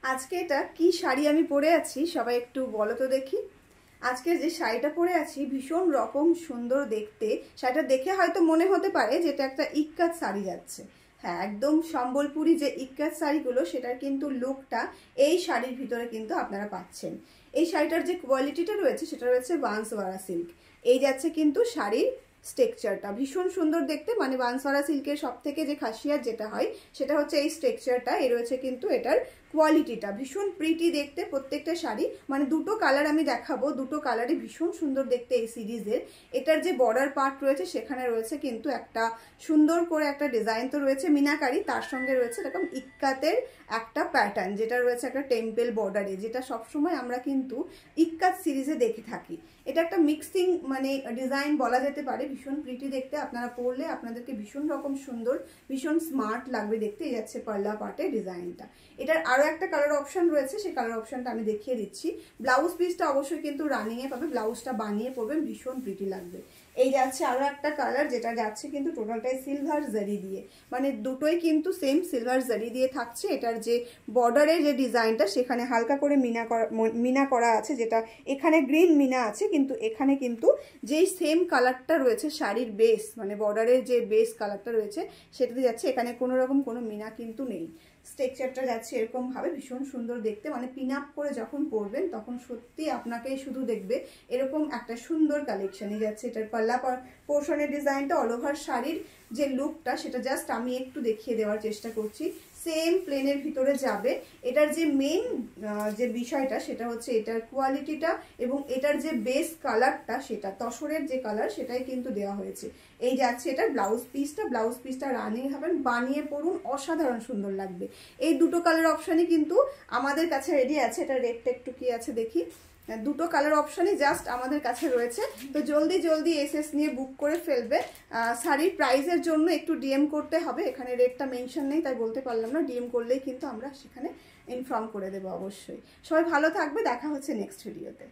আজকে এটা কি শাড়ি আমি পরে আছি সবাই একটু বলো তো দেখি। আজকে যে শাড়িটা পরে আছি ভীষণ রকম সুন্দর দেখতে। শাড়িটা দেখে হয়তো মনে হতে পারে যে এটা একটা ইক্কাত শাড়ি যাচ্ছে। হ্যাঁ, একদম সম্বলপুরি যে ইক্কাত শাড়িগুলো সেটার কিন্তু লুকটা এই শাড়ির ভিতরে কিন্তু আপনারা পাচ্ছেন। এই শাড়িটার যে কোয়ালিটিটা রয়েছে সেটা রয়েছে বাঁশওয়ারা সিল্ক। এই যাচ্ছে কিন্তু শাড়ির স্ট্রাকচারটা ভীষণ সুন্দর দেখতে, মানে বাঁশওয়ারা সিল্কের সব থেকে যে খাসিয়াত যেটা হয় সেটা হচ্ছে এই স্ট্রাকচারটা। এ রয়েছে কিন্তু এটার কোয়ালিটিটা ভীষণ প্রিটি দেখতে প্রত্যেকটা শাড়ি, মানে দুটো কালার আমি দেখাবো, দুটো কালারই ভীষণ সুন্দর দেখতে এই সিরিজের। এটার যে বর্ডার পার্ট রয়েছে সেখানে রয়েছে কিন্তু একটা সুন্দর করে একটা ডিজাইন তো রয়েছে মিনাকারি, তার সঙ্গে রয়েছে এরকম ইক্কাতের একটা প্যাটার্ন যেটা রয়েছে একটা টেম্পল বর্ডারে, যেটা সবসময় আমরা কিন্তু ইক্কাত সিরিজে দেখে থাকি। এটা একটা মিক্সিং মানে ডিজাইন বলা যেতে পারে, ভীষণ প্রিটি দেখতে। আপনারা পরলে আপনাদেরকে ভীষণ রকম সুন্দর, ভীষণ স্মার্ট লাগবে দেখতে। এই যাচ্ছে পাল্লা পাটে ডিজাইনটা। এটার আরো একটা কালার অপশন রয়েছে, সেই কালার অপশনটা আমি দেখিয়ে দিচ্ছি। ব্লাউজ পিসটা অবশ্যই কিন্তু রানিং এ পাবে, ব্লাউজটা বানিয়ে পরবেন, ভীষণ প্রিটি লাগবে। এই যাচ্ছে আরো একটা কালার, যেটা যাচ্ছে কিন্তু টোটালটাই সিলভার জারি দিয়ে, মানে দুটোই কিন্তু সেম সিলভার জারি দিয়ে থাকছে। এটার যে বর্ডারের যে ডিজাইনটা সেখানে হালকা করে মিনা করা আছে, যেটা এখানে গ্রিন মিনা আছে, কিন্তু এখানে কিন্তু যেই সেম কালারটা রয়েছে শাড়ির বেস, মানে বর্ডারের যে বেস কালারটা রয়েছে সেটাতে যাচ্ছে, এখানে কোনো রকম কোনো মিনা কিন্তু নেই। স্ট্রাকচারটা যাচ্ছে এরকম ভাবে, ভীষণ সুন্দর দেখতে, মানে পিন আপ করে যখন পরবেন তখন সত্যি আপনাকে শুধু দেখবে এরকম একটা সুন্দর কালেকশনই যাচ্ছে। এটার পাল্লা পোর্শনের ডিজাইনটা অল ওভার শাড়ির যে লুকটা সেটা জাস্ট আমি একটু দেখিয়ে দেওয়ার চেষ্টা করছি। সেম প্লেনের ভিতরে যাবে। এটার যে মেইন যে বিষয়টা সেটা হচ্ছে এটার কোয়ালিটিটা এবং এটার যে বেস কালারটা, সেটা তসরের যে কালার সেটাই কিন্তু দেওয়া হয়েছে। এই যাচ্ছে এটার ব্লাউজ পিসটা রানিং হবেন, বানিয়ে পরুন, অসাধারণ সুন্দর লাগবে। এই দুটো কালার অপশানই কিন্তু আমাদের কাছে রেডি আছে। এটা রেটটা একটু কি আছে দেখি। দুটো কালার অপশানই জাস্ট আমাদের কাছে রয়েছে, তো জলদি জলদি এসএস নিয়ে বুক করে ফেলবে। শাড়ির প্রাইসের জন্য একটু ডিএম করতে হবে, এখানে রেটটা মেনশন নেই তাই বলতে পারলাম না। ডিএম করলেই কিন্তু আমরা সেখানে ইনফর্ম করে দেবো অবশ্যই। সবাই ভালো থাকবে, দেখা হচ্ছে নেক্সট ভিডিওতে।